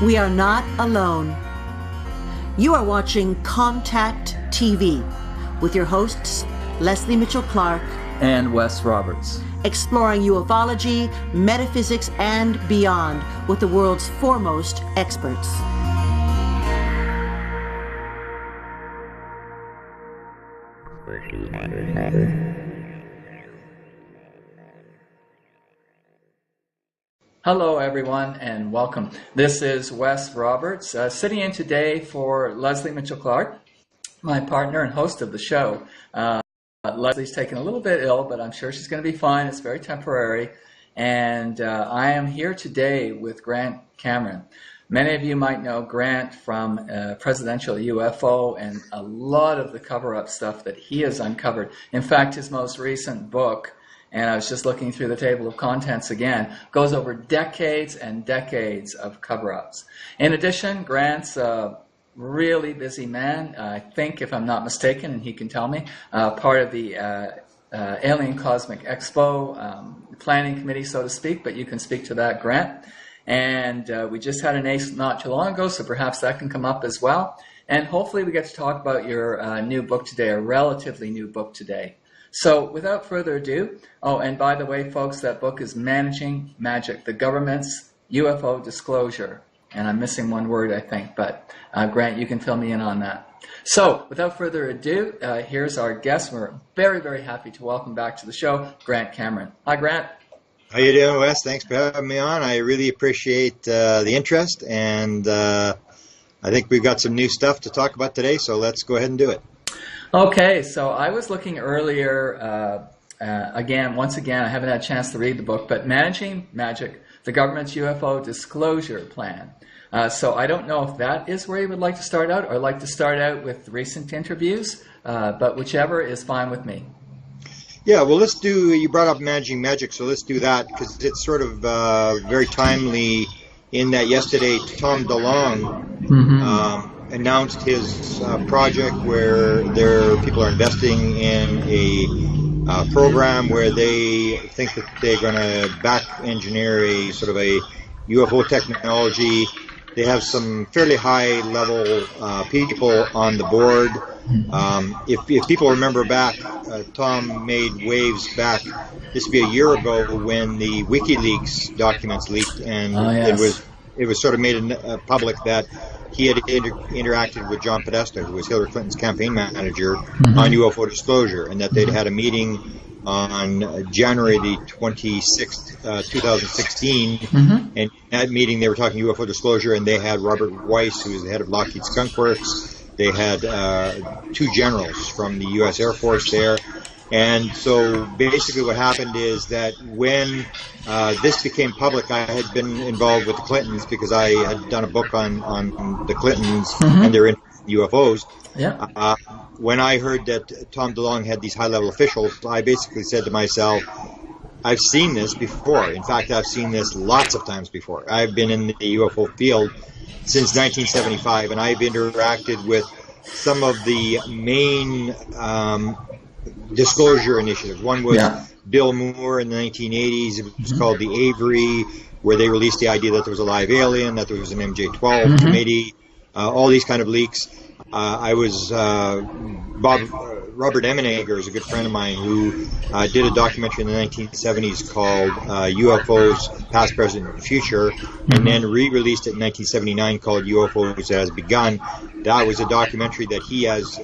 We are not alone. You are watching Contact TV with your hosts, Leslie Mitchell-Clark and Wes Roberts, exploring ufology, metaphysics, and beyond with the world's foremost experts. Hello, everyone, and welcome. This is Wes Roberts, sitting in today for Leslie Mitchell-Clark, my partner and host of the show. Leslie's taken a little bit ill, but I'm sure she's going to be fine. It's very temporary. And I am here today with Grant Cameron. Many of you might know Grant from Presidential UFO and a lot of the cover-up stuff that he has uncovered. In fact, his most recent book, and I was just looking through the table of contents again, goes over decades and decades of cover-ups. In addition, Grant's a really busy man. I think, if I'm not mistaken, and he can tell me, part of the Alien Cosmic Expo planning committee, so to speak, but you can speak to that, Grant. And we just had an ACE not too long ago, so perhaps that can come up as well. And hopefully we get to talk about your new book today, a relatively new book today. So without further ado, oh, and by the way, folks, that book is Managing Magic, the Government's UFO Disclosure. And I'm missing one word, I think, but Grant, you can fill me in on that. So without further ado, here's our guest. We're very, very happy to welcome back to the show, Grant Cameron. Hi, Grant. How you doing, Wes? Thanks for having me on. I really appreciate the interest, and I think we've got some new stuff to talk about today, so let's go ahead and do it. Okay, so I was looking earlier, once again, I haven't had a chance to read the book, but Managing Magic, the Government's UFO Disclosure Plan. So I don't know if that is where you would like to start out, or like to start out with recent interviews, but whichever is fine with me. Yeah, well, let's do, you brought up Managing Magic, so let's do that, because it's sort of very timely in that yesterday Tom DeLonge announced his project where people are investing in a program where they think that they're going to back engineer a sort of a UFO technology. They have some fairly high level people on the board. If people remember back, Tom made waves back, this would be a year ago, when the WikiLeaks documents leaked, and it was sort of made public that he had interacted with John Podesta, who was Hillary Clinton's campaign manager, on UFO disclosure, and that they'd had a meeting on January the 26th, 2016, and in that meeting they were talking UFO disclosure, and they had Robert Weiss, who was the head of Lockheed Skunk Works. They had two generals from the U.S. Air Force there. And so basically what happened is that when this became public, I had been involved with the Clintons because I had done a book on the Clintons and their UFOs. Yeah. When I heard that Tom DeLonge had these high-level officials, I basically said to myself, I've seen this before. In fact, I've seen this lots of times before. I've been in the UFO field since 1975, and I've interacted with some of the main disclosure initiatives. One was Bill Moore in the 1980s. It was called the Avery, where they released the idea that there was a live alien, that there was an MJ-12 committee, all these kind of leaks. I was Robert Emenegger is a good friend of mine who did a documentary in the 1970s called UFOs Past, Present, and Future, and then re-released it in 1979 called UFOs Has Begun. That was a documentary that he, as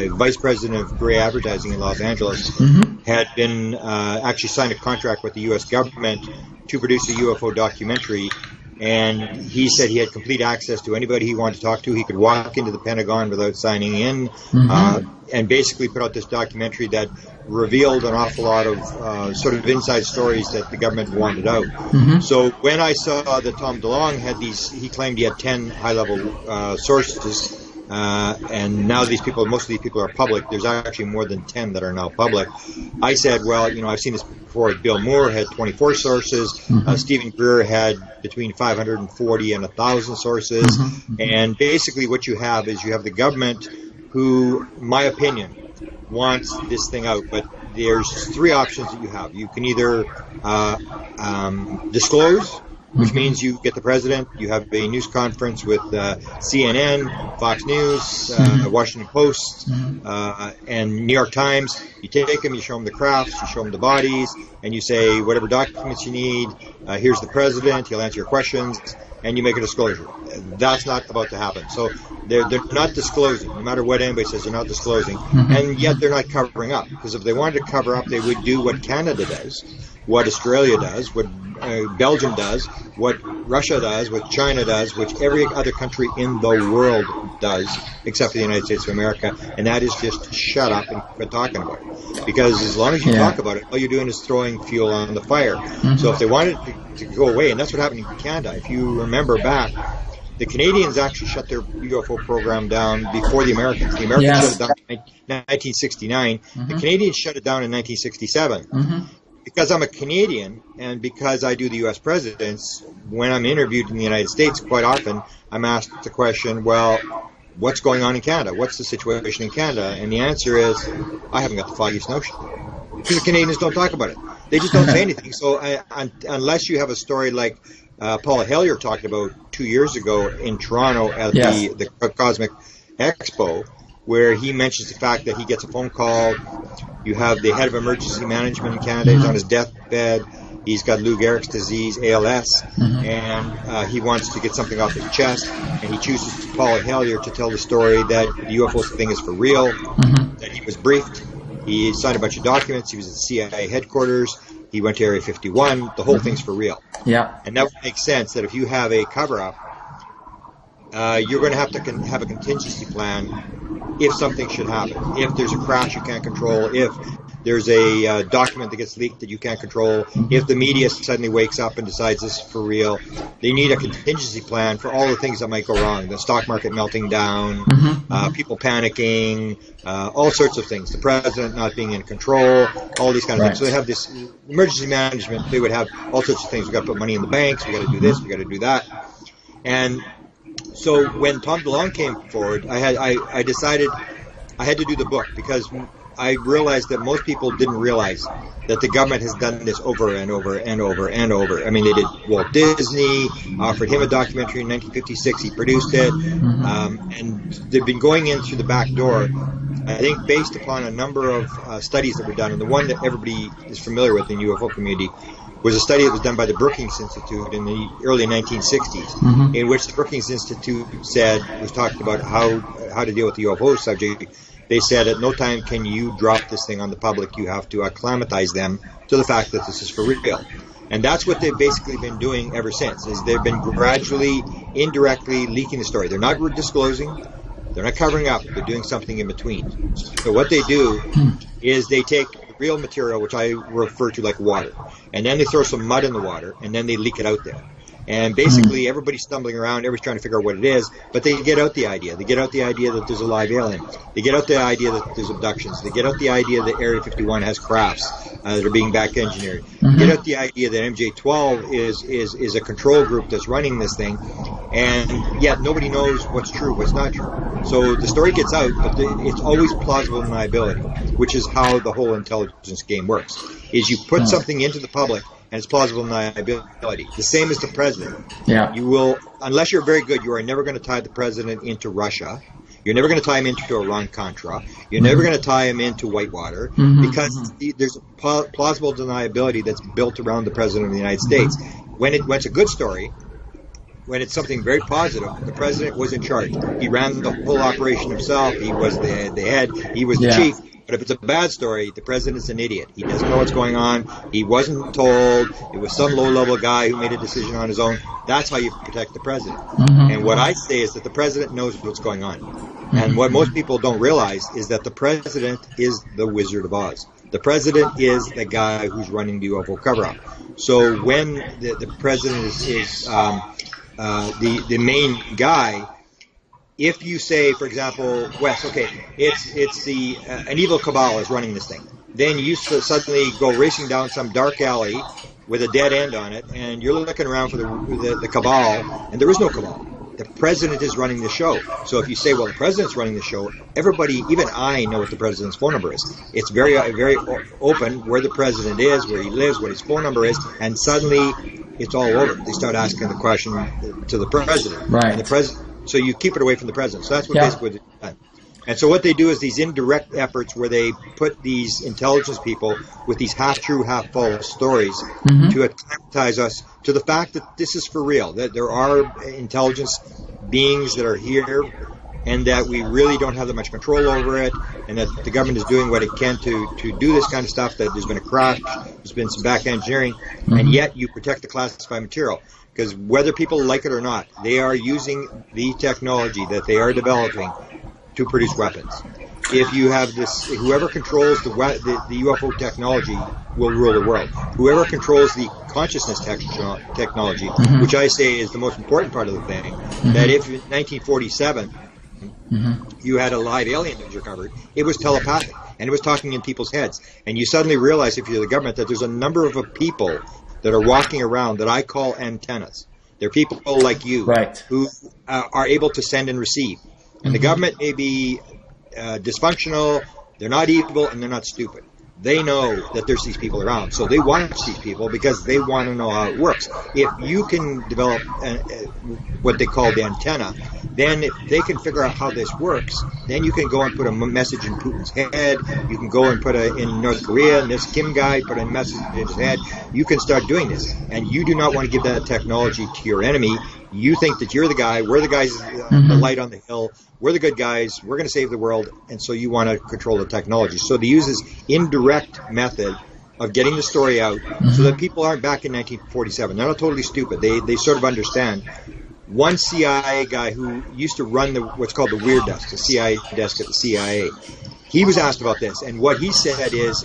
Vice President of Gray Advertising in Los Angeles, had been actually signed a contract with the U.S. government to produce a UFO documentary. And he said he had complete access to anybody he wanted to talk to. He could walk into the Pentagon without signing in, and basically put out this documentary that revealed an awful lot of sort of inside stories that the government wanted out. So when I saw that Tom DeLonge had these, he claimed he had 10 high-level sources, and now these people, most of these people are public. There's actually more than 10 that are now public. I said, well, you know, I've seen this before. Bill Moore had 24 sources. Stephen Greer had between 540 and 1,000 sources. And basically what you have is you have the government who, my opinion, wants this thing out. But there's three options that you have. You can either disclose, which means you get the president, you have a news conference with CNN, Fox News, Washington Post, and New York Times. You take them, you show them the crafts, you show them the bodies, and you say whatever documents you need, here's the president, he'll answer your questions, and you make a disclosure. That's not about to happen. So they're not disclosing, no matter what anybody says, they're not disclosing, and yet they're not covering up, because if they wanted to cover up, they would do what Canada does, what Australia does, what Belgium does, what Russia does, what China does, which every other country in the world does, except for the United States of America, and that is just shut up and quit talking about it. Because as long as you talk about it, all you're doing is throwing fuel on the fire. So if they wanted to go away, and that's what happened in Canada, if you remember back, the Canadians actually shut their UFO program down before the Americans. The Americans shut it down in 1969. The Canadians shut it down in 1967. Because I'm a Canadian and because I do the U.S. presidents, when I'm interviewed in the United States, quite often I'm asked the question, well, what's going on in Canada? What's the situation in Canada? And the answer is, I haven't got the foggiest notion. Because the Canadians don't talk about it. They just don't say anything. So unless you have a story like Paula Hellyer talked about 2 years ago in Toronto at the Cosmic Expo, where he mentions the fact that he gets a phone call. You have the head of emergency management in Canada. He's on his deathbed. He's got Lou Gehrig's disease, ALS, and he wants to get something off his chest. And he chooses Paula Hellyer to tell the story that the UFO thing is for real, that he was briefed. He signed a bunch of documents. He was at the CIA headquarters. He went to Area 51. The whole thing's for real. Yeah. And that would make sense that if you have a cover-up, you're going to have have a contingency plan if something should happen. If there's a crash you can't control, if there's a document that gets leaked that you can't control, if the media suddenly wakes up and decides this is for real, they need a contingency plan for all the things that might go wrong. The stock market melting down, people panicking, all sorts of things. The president not being in control, all these kind of things. So they have this emergency management. They would have all sorts of things. We've got to put money in the banks. We've got to do this. We've got to do that. And so when Tom DeLonge came forward, I decided I had to do the book because I realized that most people didn't realize that the government has done this over and over and over and over. I mean, they did Walt Disney, offered him a documentary in 1956, he produced it, and they've been going in through the back door, I think based upon a number of studies that were done, and the one that everybody is familiar with in the UFO community was a study that was done by the Brookings Institute in the early 1960s, in which the Brookings Institute was talking about how to deal with the UFO subject. They said at no time can you drop this thing on the public. You have to acclimatize them to the fact that this is for real. And that's what they've basically been doing ever since, is they've been gradually, indirectly leaking the story. They're not disclosing. They're not covering up. They're doing something in between. So what they do is they take real material, which I refer to like water, and then they throw some mud in the water, and then they leak it out there. And basically, everybody's stumbling around, everybody's trying to figure out what it is, but they get out the idea. They get out the idea that there's a live alien. They get out the idea that there's abductions. They get out the idea that Area 51 has crafts that are being back engineered. They get out the idea that MJ-12 is a control group that's running this thing, and yet nobody knows what's true, what's not true. So the story gets out, but it's always plausible deniability, which is how the whole intelligence game works, is you put something into the public, and it's plausible deniability. The same as the president. Yeah. You will, unless you're very good, you are never going to tie the president into Russia. You're never going to tie him into Iran-Contra. You're never going to tie him into Whitewater because there's a plausible deniability that's built around the president of the United States. When it's a good story, when it's something very positive, the president was in charge. He ran the whole operation himself. He was the head. He was the chief. But if it's a bad story, the president's an idiot. He doesn't know what's going on. He wasn't told. It was some low-level guy who made a decision on his own. That's how you protect the president. And what I say is that the president knows what's going on. And what most people don't realize is that the president is the Wizard of Oz. The president is the guy who's running the UFO cover-up. So when the president is the main guy, if you say, for example, Wes, okay, it's an evil cabal is running this thing, then you suddenly go racing down some dark alley with a dead end on it, and you're looking around for the cabal, and there is no cabal. The president is running the show. So if you say, well, the president's running the show, everybody, even I, know what the president's phone number is. It's very, very open where the president is, where he lives, what his phone number is, and suddenly it's all over. They start asking the question to the president. Right. And the president, so you keep it away from the president. So that's what basically they've done. And so what they do is these indirect efforts where they put these intelligence people with these half-true, half-false stories to acclimatize us to the fact that this is for real, that there are intelligence beings that are here and that we really don't have that much control over it, and that the government is doing what it can to do this kind of stuff, that there's been a crash, there's been some back engineering, and yet you protect the classified material. Because whether people like it or not, they are using the technology that they are developing to produce weapons. If you have this, whoever controls the UFO technology will rule the world. Whoever controls the consciousness technology, which I say is the most important part of the thing, that if in 1947 you had a live alien that was recovered, it was telepathic, and it was talking in people's heads. And you suddenly realize, if you're the government, that there's a number of people that are walking around that I call antennas. They're people like you who are able to send and receive. And the government may be dysfunctional, they're not evil, and they're not stupid. They know that there's these people around, so they watch these people because they want to know how it works. If you can develop what they call the antenna, then if they can figure out how this works, then you can go and put a message in Putin's head. You can go and put in North Korea, and this Kim guy put a message in his head. You can start doing this, and you do not want to give that technology to your enemy. You think that you're the guy, we're the guys, the light on the hill, we're the good guys, we're going to save the world, and so you want to control the technology. So they use this indirect method of getting the story out so that people aren't back in 1947. They're not totally stupid. They sort of understand. One CIA guy who used to run what's called the Weird Desk, the CIA desk at the CIA, he was asked about this, and what he said is,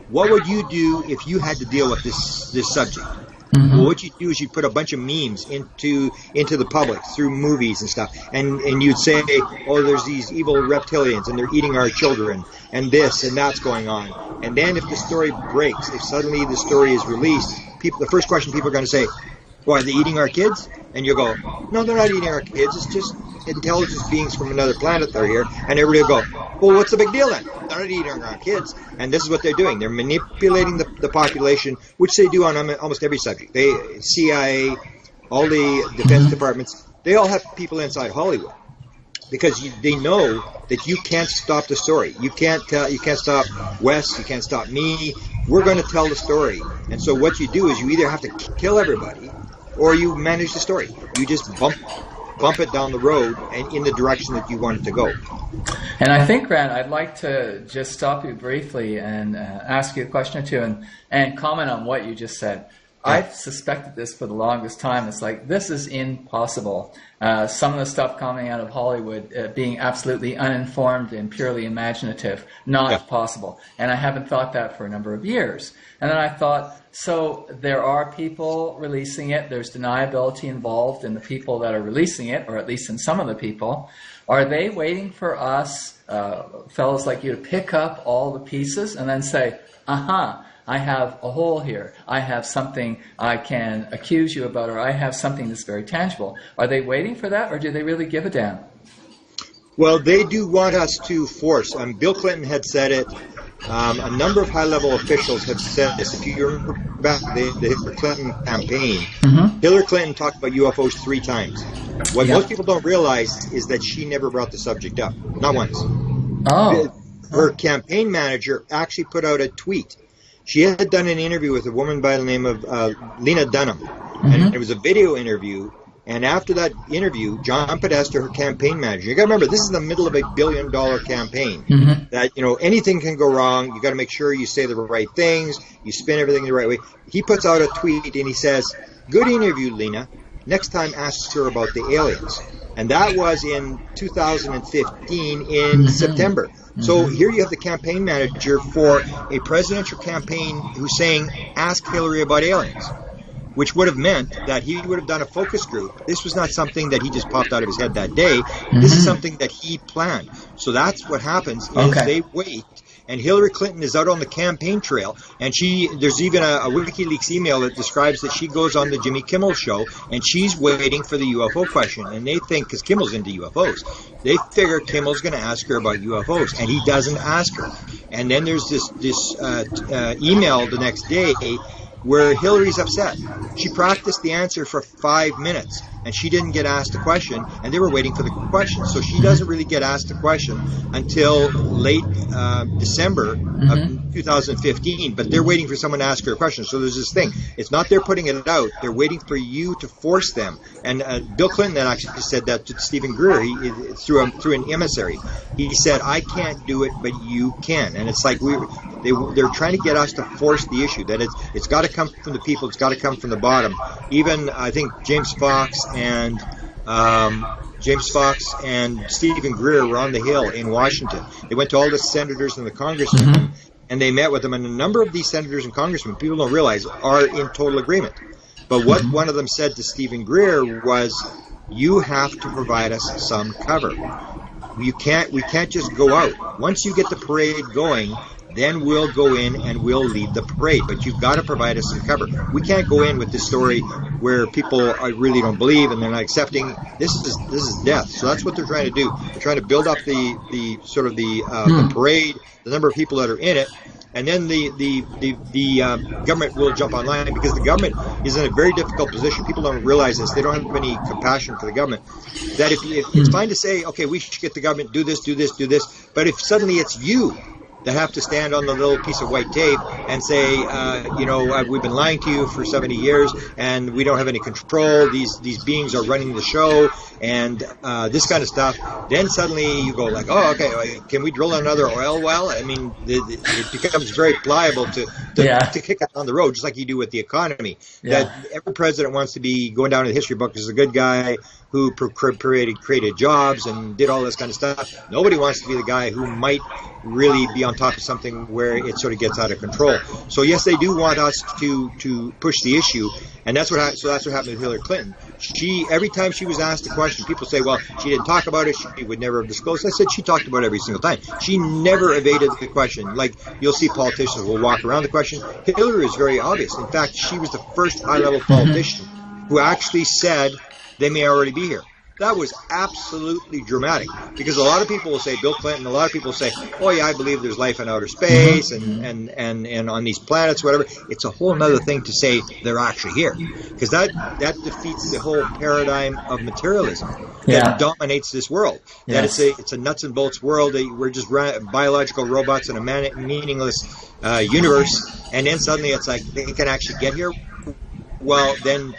what would you do if you had to deal with this subject? Well, what you do is you put a bunch of memes into the public through movies and stuff, and you'd say, oh, there's these evil reptilians and they're eating our children, and this and that's going on. And then if the story breaks, if suddenly the story is released, the first question people are going to say, well, are they eating our kids? And you'll go, no, they're not eating our kids. It's just intelligence beings from another planet that are here. And everybody will go, well, what's the big deal then? They're not eating our kids. And this is what they're doing. They're manipulating the population, which they do on almost every subject. CIA, all the defense departments, they all have people inside Hollywood. Because they know that you can't stop the story. You can't stop Wes. You can't stop me. We're going to tell the story. And so what you do is you either have to kill everybody, or you manage the story. You just bump it down the road and in the direction that you want it to go. And I think, Grant, I'd like to just stop you briefly and ask you a question or two and comment on what you just said. Yeah. I've suspected this for the longest time. It's like, this is impossible. Some of the stuff coming out of Hollywood being absolutely uninformed and purely imaginative, not possible. And I haven't thought that for a number of years. And then I thought, so there are people releasing it. There's deniability involved in the people that are releasing it, or at least in some of the people. Are they waiting for us, fellows like you, to pick up all the pieces and then say, I have a hole here. I have something I can accuse you about, or I have something that's very tangible. Are they waiting for that, or do they really give a damn? Well, they do want us to force. Bill Clinton had said it. A number of high-level officials have said this. If you remember back the Hillary Clinton campaign, Hillary Clinton talked about UFOs 3 times. What most people don't realize is that she never brought the subject up. Not once. Oh. Her campaign manager actually put out a tweet. She had done an interview with a woman by the name of Lena Dunham. And it was a video interview. And after that interview, John Podesta, her campaign manager, you got to remember, this is the middle of a $1 billion campaign. That, anything can go wrong. You got to make sure you say the right things. You spin everything the right way. He puts out a tweet and he says, "Good interview, Lena. Next time ask her about the aliens." And that was in 2015 in September. So here you have the campaign manager for a presidential campaign who's saying, ask Hillary about aliens, which would have meant that he would have done a focus group. This was not something that he just popped out of his head that day. This is something that he planned. So that's what happens is they wait, and Hillary Clinton is out on the campaign trail, and there's even a WikiLeaks email that describes that she goes on the Jimmy Kimmel show, and she's waiting for the UFO question. And they think, because Kimmel's into UFOs, they figure Kimmel's going to ask her about UFOs, and he doesn't ask her. And then there's this email the next day where Hillary's upset. She practiced the answer for 5 minutes, and she didn't get asked a question, and they were waiting for the question. So she doesn't really get asked a question until late December of 2015, but they're waiting for someone to ask her a question. So there's this thing. It's not they're putting it out. They're waiting for you to force them. And Bill Clinton then actually said that to Stephen Greer through an emissary. He said, I can't do it, but you can. And it's like they're trying to get us to force the issue, that it's got to come from the people, it's got to come from the bottom. Even I think James Fox and Stephen Greer were on the Hill in Washington. They went to all the senators and the congressmen, and they met with them. And a number of these senators and congressmen, people don't realize, are in total agreement. But what one of them said to Stephen Greer was, you have to provide us some cover. We can't just go out. Once you get the parade going, then we'll go in and we'll lead the parade. But you've got to provide us some cover. We can't go in with this story where people really don't believe and they're not accepting. This is death. So that's what they're trying to do. They're trying to build up the parade, the number of people that are in it, and then the government will jump online, because the government is in a very difficult position. People don't realize this. They don't have any compassion for the government. That if it's fine to say, okay, we should get the government, do this, but if suddenly it's you that have to stand on the little piece of white tape and say, we've been lying to you for 70 years and we don't have any control. These beings are running the show and this kind of stuff. Then suddenly you go like, oh, okay, can we drill another oil well? I mean, it becomes very pliable to kick it on the road, just like you do with the economy. Yeah. That every president wants to be going down in the history book as a good guy who created jobs and did all this kind of stuff. Nobody wants to be the guy who might really be on top of something where it sort of gets out of control. So yes, they do want us to push the issue, and that's what happened with Hillary Clinton. Every time she was asked a question, people say, well, she didn't talk about it, she would never have disclosed. I said she talked about it every single time. She never evaded the question. Like you'll see politicians will walk around the question. Hillary is very obvious. In fact, she was the first high-level politician who actually said they may already be here. That was absolutely dramatic, because a lot of people will say, Bill Clinton, a lot of people say, oh yeah, I believe there's life in outer space and on these planets, whatever. It's a whole other thing to say they're actually here, because that defeats the whole paradigm of materialism that dominates this world. Yes. That it's a nuts and bolts world, that we're just biological robots in a meaningless universe, and then suddenly it's like they can actually get here. Well, then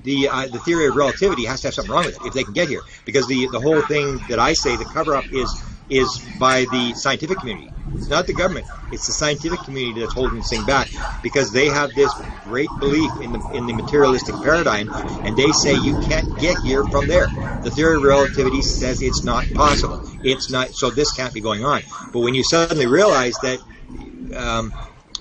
the theory of relativity has to have something wrong with it if they can get here, because the whole thing that I say, the cover-up is by the scientific community. It's not the government. It's the scientific community that's holding this thing back, because they have this great belief in the materialistic paradigm, and they say you can't get here from there. The theory of relativity says it's not possible. It's not, so this can't be going on. But when you suddenly realize that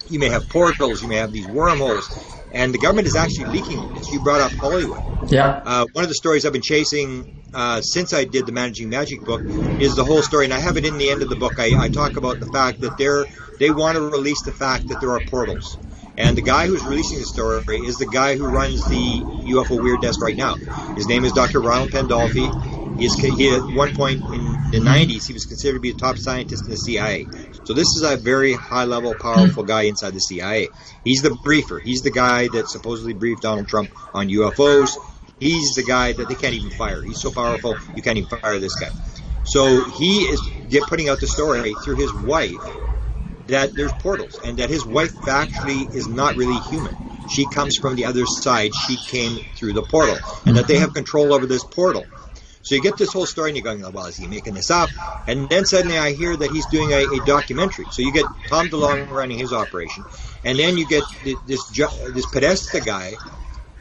you may have portals, you may have these wormholes, and the government is actually leaking this. You brought up Hollywood. Yeah. One of the stories I've been chasing since I did the Managing Magic book is the whole story, and I have it in the end of the book. I talk about the fact that they want to release the fact that there are portals. And the guy who's releasing the story is the guy who runs the UFO Weird Desk right now. His name is Dr. Ronald Pandolfi. He at one point in the 90s, he was considered to be the top scientist in the CIA. So this is a very high-level, powerful guy inside the CIA. He's the briefer. He's the guy that supposedly briefed Donald Trump on UFOs. He's the guy that they can't even fire. He's so powerful, you can't even fire this guy. So he is putting out the story through his wife that there's portals, and that his wife actually is not really human. She comes from the other side. She came through the portal, and that they have control over this portal. So you get this whole story, and you're going, oh, well, is he making this up? And then suddenly I hear that he's doing a documentary. So you get Tom DeLonge running his operation, and then you get this Podesta guy,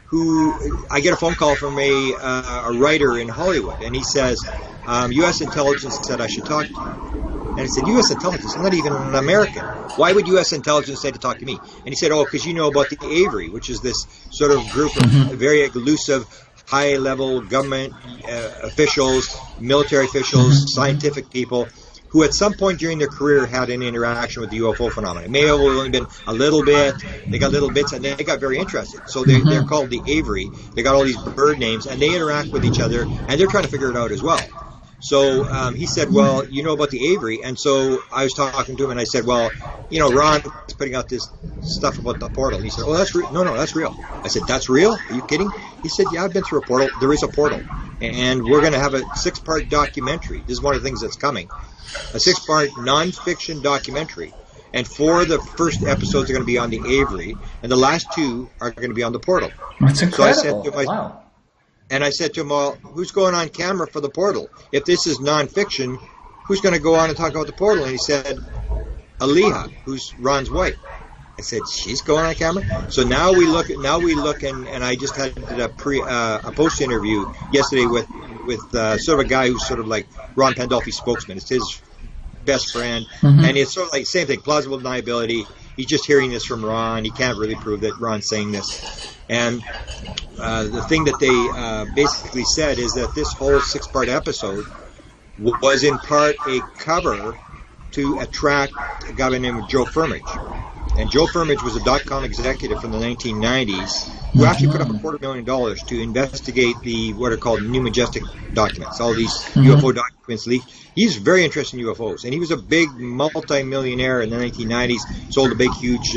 who I get a phone call from a writer in Hollywood, and he says, U.S. intelligence said I should talk to you. And I said, U.S. intelligence? I'm not even an American. Why would U.S. intelligence say to talk to me? And he said, oh, because you know about the Avery, which is this sort of group of very elusive, high-level government officials, military officials, scientific people, who at some point during their career had an interaction with the UFO phenomenon. It may have only been a little bit. They got little bits, and they got very interested. So they're called the Avery. They got all these bird names, and they interact with each other, and they're trying to figure it out as well. So he said, well, you know about the Avery. And so I was talking to him, and I said, well, you know, Ron is putting out this stuff about the portal. He said, oh, that's real. No, that's real. I said, that's real? Are you kidding? He said, yeah, I've been through a portal. There is a portal. And we're going to have a 6-part documentary. This is one of the things that's coming. A 6-part nonfiction documentary. And 4 of the first episodes are going to be on the Avery, and the last 2 are going to be on the portal. That's incredible. So I said to wow. And I said to him, well, who's going on camera for the portal? If this is nonfiction, who's going to go on and talk about the portal? And he said, Aliha, who's Ron's wife. I said, she's going on camera? So now we look, and I just had a post interview yesterday with sort of a guy who's sort of like Ron Pandolfi's spokesman. It's his best friend, and it's sort of like same thing, plausible deniability. He's just hearing this from Ron. He can't really prove that Ron's saying this. And the thing that they basically said is that this whole 6-part episode was in part a cover to attract a guy named Joe Firmage. And Joe Firmage was a .com executive from the 1990s who actually put up $250,000 to investigate what are called New Majestic documents, all these UFO documents leaked. He's very interested in UFOs, and he was a big multi-millionaire in the 1990s, sold a big, huge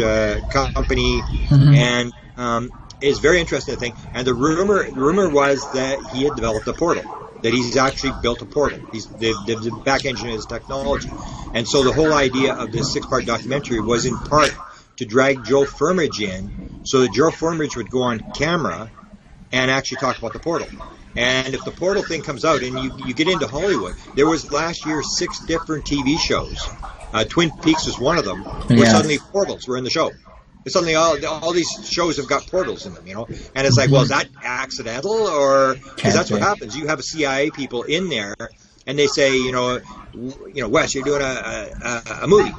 company, and is very interested in the thing. And the rumor was that he had developed a portal, that he's actually built a portal. They've back engineered his technology. And so the whole idea of this 6-part documentary was in part to drag Joe Firmage in so that Joe Firmage would go on camera and actually talk about the portal. And if the portal thing comes out and you get into Hollywood, there was last year 6 different TV shows. Twin Peaks was one of them, where suddenly portals were in the show. Suddenly all these shows have got portals in them, you know. And it's like, well, is that accidental? Or because that's what happens. You have CIA people in there, and they say, you know, Wes, you're doing a movie.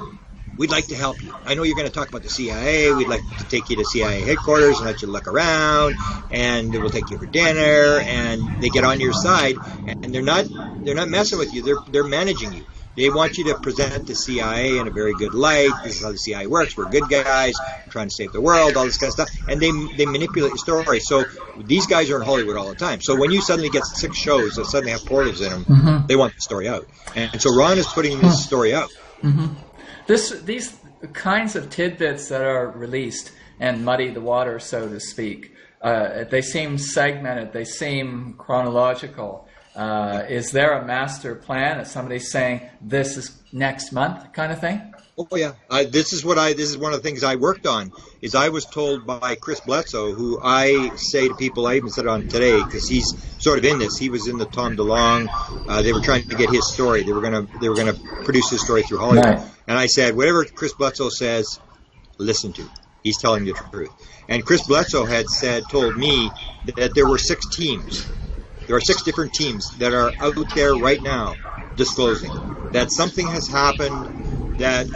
We'd like to help you. I know you're going to talk about the CIA. We'd like to take you to CIA headquarters and let you look around, and we'll take you for dinner. And they get on your side, and they're not messing with you. They're managing you. They want you to present the CIA in a very good light. This is how the CIA works. We're good guys, trying to save the world, all this kind of stuff. And they manipulate the story. So these guys are in Hollywood all the time. So when you suddenly get 6 shows that suddenly have portals in them, they want the story out. And so Ron is putting this story out. These kinds of tidbits that are released and muddy the water, so to speak, they seem segmented. They seem chronological. Is there a master plan that somebody's saying this is next month kind of thing? Oh yeah, this is one of the things I worked on. Is I was told by Chris Bledsoe, who I say to people, I even said it on today because he's sort of in this. He was in the Tom DeLonge. They were trying to get his story. They were gonna produce his story through Hollywood. Right. And I said, whatever Chris Bledsoe says, listen to. He's telling the truth. And Chris Bledsoe had told me that there were 6 teams. There are 6 different teams that are out there right now disclosing that something has happened, that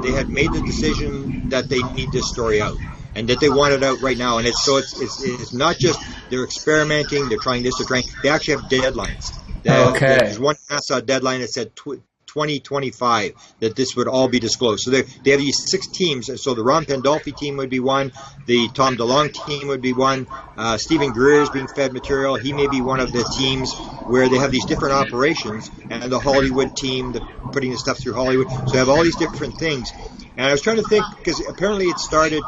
they had made the decision that they need this story out and that they want it out right now. And it's not just they're experimenting, they're trying this, they actually have deadlines. There's one NASA deadline that said 2025 that this would all be disclosed. So they have these 6 teams. So the Ron Pandolfi team would be one. The Tom DeLonge team would be one. Stephen Greer is being fed material. He may be one of the teams where they have these different operations. And the Hollywood team, putting the stuff through Hollywood. So they have all these different things. And I was trying to think, because apparently it started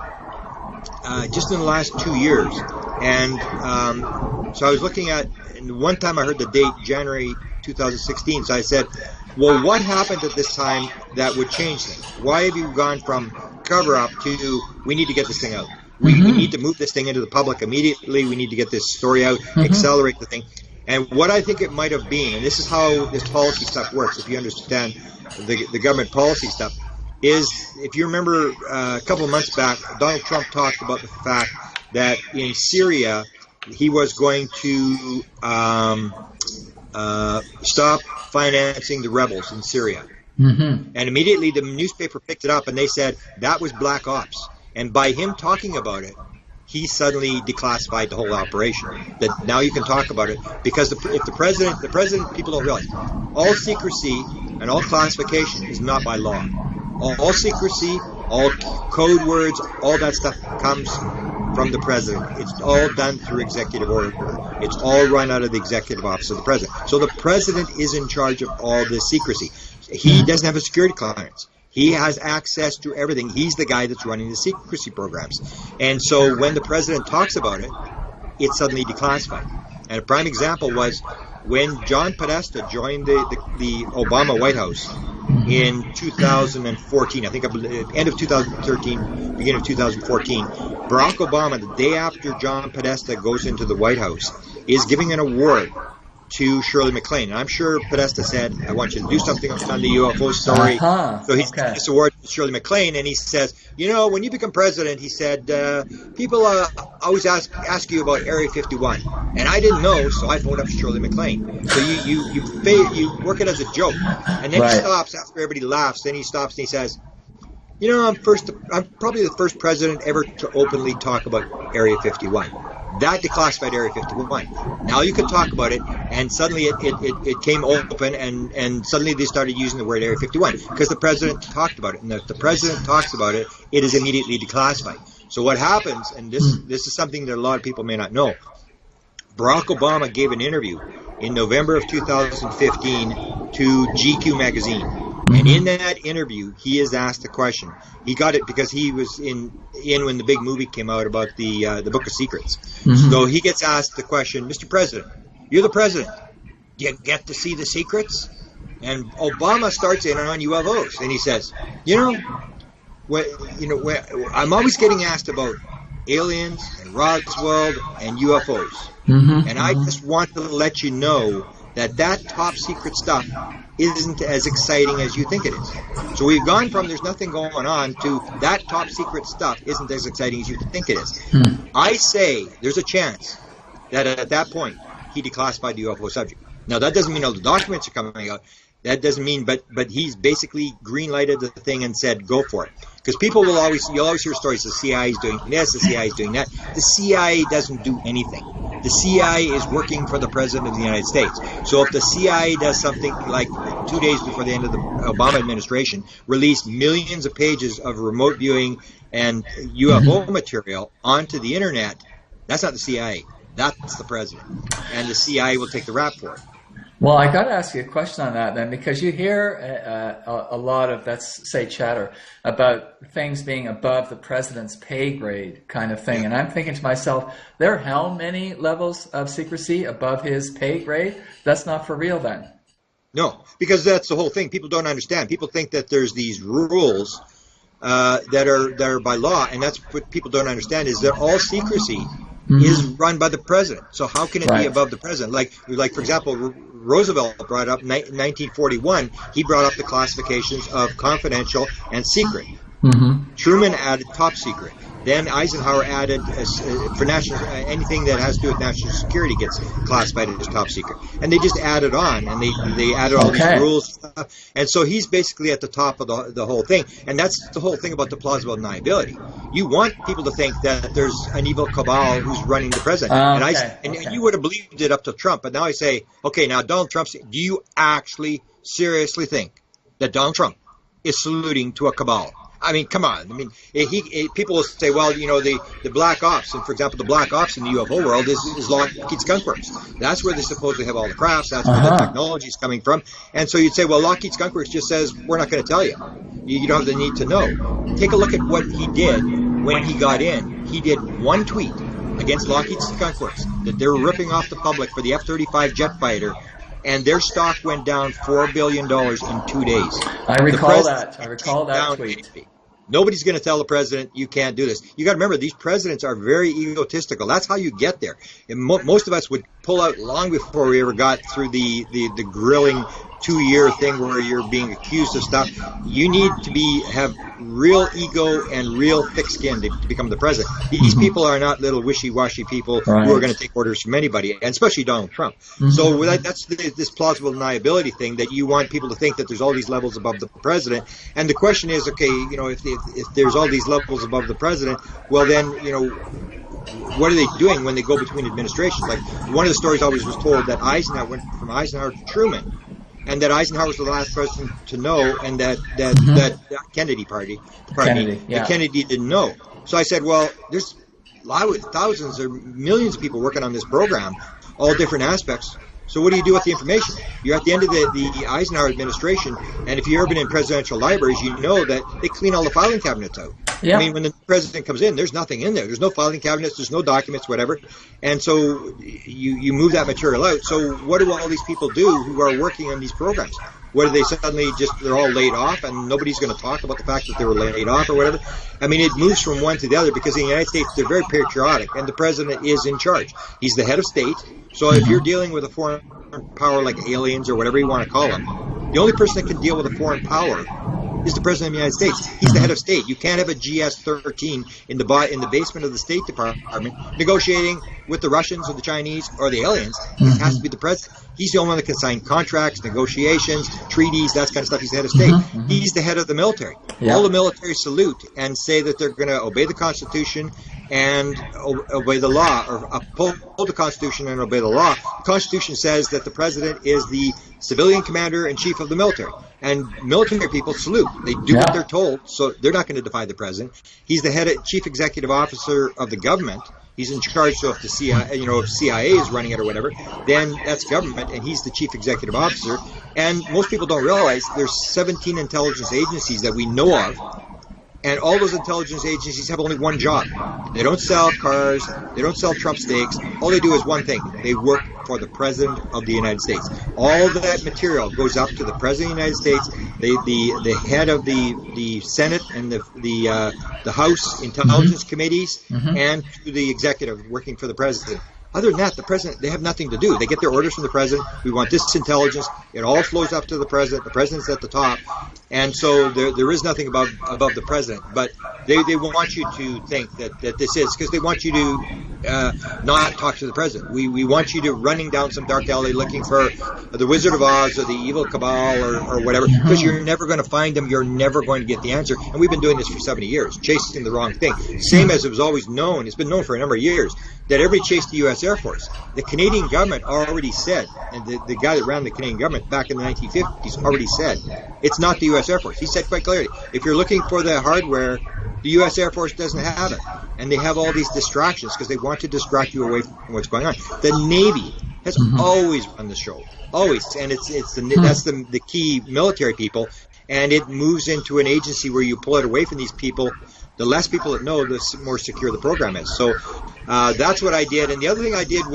just in the last 2 years. And so I was looking at, and one time I heard the date, January 2016. So I said, well, what happened at this time that would change things? Why have you gone from cover-up to we need to get this thing out? We need to move this thing into the public immediately. We need to get this story out, accelerate the thing. And what I think it might have been, and this is how this policy stuff works, if you understand the government policy stuff, is if you remember a couple of months back, Donald Trump talked about the fact that in Syria he was going to stop financing the rebels in Syria. And immediately the newspaper picked it up and they said that was black ops. And by him talking about it, he suddenly declassified the whole operation. That now you can talk about it because if the president, people don't realize, all secrecy and all classification is not by law. All secrecy, all code words, all that stuff comes from the president. It's all done through executive order. It's all run out of the executive office of the president. So the president is in charge of all this secrecy. He doesn't have a security clearance. He has access to everything. He's the guy that's running the secrecy programs. And so when the president talks about it, it's suddenly declassified. And a prime example was when John Podesta joined the Obama White House in 2014, I think end of 2013, beginning of 2014, Barack Obama, the day after John Podesta goes into the White House, is giving an award to Shirley MacLaine. And I'm sure Podesta said, I want you to do something on the UFO story. So he's giving this award to Shirley MacLaine, and he says, when you become president, he said, people always ask you about Area 51. And I didn't know, so I phoned up Shirley MacLaine. So you work it as a joke. And then he stops after everybody laughs. Then he stops and he says, I'm probably the first president ever to openly talk about Area 51. That declassified Area 51. Now you could talk about it, and suddenly it came open, and suddenly they started using the word Area 51 because the president talked about it. And if the president talks about it, it is immediately declassified. So what happens, and this is something that a lot of people may not know, Barack Obama gave an interview in November of 2015 to GQ magazine. And in that interview, he is asked a question. He got it because he was in when the big movie came out about the Book of Secrets. So he gets asked the question, Mr. President, you're the president. Do you get to see the secrets? And Obama starts in on UFOs, and he says, I'm always getting asked about aliens and Roswell and UFOs, and I just want to let you know that top secret stuff isn't as exciting as you think it is. So we've gone from there's nothing going on to that top secret stuff isn't as exciting as you think it is. I say there's a chance that at that point he declassified the UFO subject. Now that doesn't mean all the documents are coming out. That doesn't mean, but he's basically green-lighted the thing and said, go for it. Because you'll always hear stories, the CIA is doing this, the CIA is doing that. The CIA doesn't do anything. The CIA is working for the President of the United States. So if the CIA does something like 2 days before the end of the Obama administration, released millions of pages of remote viewing and UFO material onto the internet, that's not the CIA. That's the President. And the CIA will take the rap for it. Well, I got to ask you a question on that then, because you hear a lot of, let's say, chatter about things being above the president's pay grade kind of thing. And I'm thinking to myself, there are how many levels of secrecy above his pay grade? That's not for real then. No, because that's the whole thing. People don't understand. People think that there's these rules that are by law, and that's what people don't understand is that all secrecy is run by the president. So how can it be above the president? Like for example, Roosevelt brought up in 1941. He brought up the classifications of confidential and secret. Truman added top secret. Then Eisenhower added for national anything that has to do with national security gets classified as top secret. And they just added on, and they added all these rules and stuff. And so he's basically at the top of the whole thing. And that's the whole thing about the plausible deniability. You want people to think that there's an evil cabal who's running the president. And you would have believed it up to Trump. But now I say, okay, now Donald Trump, do you actually seriously think that Donald Trump is saluting to a cabal? I mean, come on. I mean, people will say, well, the black ops, and for example, the black ops in the UFO world is Lockheed Skunk Works. That's where they supposedly have all the crafts. That's where the technology is coming from. And so you'd say, well, Lockheed Skunk Works just says, we're not going to tell you. You don't have the need to know. Take a look at what he did when he got in. He did one tweet against Lockheed Skunk Works that they were ripping off the public for the F-35 jet fighter, and their stock went down $4 billion in 2 days. I recall that tweet. Nobody's going to tell the president you can't do this. You got to remember, these presidents are very egotistical. That's how you get there. And most of us would pull out long before we ever got through the grilling 2-year thing where you're being accused of stuff. You need to have real ego and real thick skin to become the president. These people are not little wishy-washy people who are going to take orders from anybody, and especially Donald Trump. So that's this plausible deniability thing, that you want people to think that there's all these levels above the president. And the question is, okay, if there's all these levels above the president, well then, what are they doing when they go between administrations? Like, one of the stories always was told that Eisenhower went from Eisenhower to Truman, and that Eisenhower was the last president to know, and that Kennedy didn't know. So I said, well, there's thousands or millions of people working on this program, all different aspects. So what do you do with the information? You're at the end of the Eisenhower administration, and if you've ever been in presidential libraries, you know that they clean all the filing cabinets out. Yeah. I mean, when the president comes in, there's nothing in there. There's no filing cabinets, there's no documents, whatever. And so you move that material out. So what do all these people do who are working on these programs? What do they suddenly they're all laid off and nobody's going to talk about the fact that they were laid off or whatever? I mean, it moves from one to the other because in the United States, they're very patriotic and the president is in charge. He's the head of state. So if you're dealing with a foreign power like aliens or whatever you want to call them, the only person that can deal with a foreign power is the president of the United States. He's the head of state. You can't have a GS-13 in the basement of the State Department negotiating with the Russians or the Chinese or the aliens. It has to be the president. He's the only one that can sign contracts, negotiations, treaties, that kind of stuff. He's the head of state. He's the head of the military. Yeah. All the military salute and say that they're going to obey the Constitution and obey the law, or uphold the Constitution and obey the law. The Constitution says that the president is the civilian commander-in-chief of the military. And military people salute. They do what they're told, so they're not going to defy the president. He's the chief executive officer of the government. He's in charge, so if the CIA, if CIA is running it or whatever, then that's government, and he's the chief executive officer. And most people don't realize there's 17 intelligence agencies that we know of, and all those intelligence agencies have only one job. They don't sell cars. They don't sell Trump steaks. All they do is one thing. They work for the President of the United States. All that material goes up to the President of the United States, the head of the Senate and the House Intelligence Committees, and to the executive working for the President. Other than that, the president, they have nothing to do. They get their orders from the president. We want this intelligence. It all flows up to the president. The president's at the top. And so there is nothing above the president. But they want you to think that this is, because they want you to not talk to the president. We want you to running down some dark alley looking for the Wizard of Oz or the evil cabal or whatever, because you're never going to find them. You're never going to get the answer. And we've been doing this for 70 years, chasing the wrong thing. Same as it was always known. It's been known for a number of years that everybody chased the U.S. Air Force. The Canadian government already said, and the guy that ran the Canadian government back in the 1950s already said, it's not the U.S. Air Force. He said quite clearly, if you're looking for the hardware, the U.S. Air Force doesn't have it. And they have all these distractions because they want to distract you away from what's going on. The Navy has always run the show. Always. And that's the key military people. And it moves into an agency where you pull it away from these people. The less people that know, the more secure the program is. So that's what I did. And the other thing I did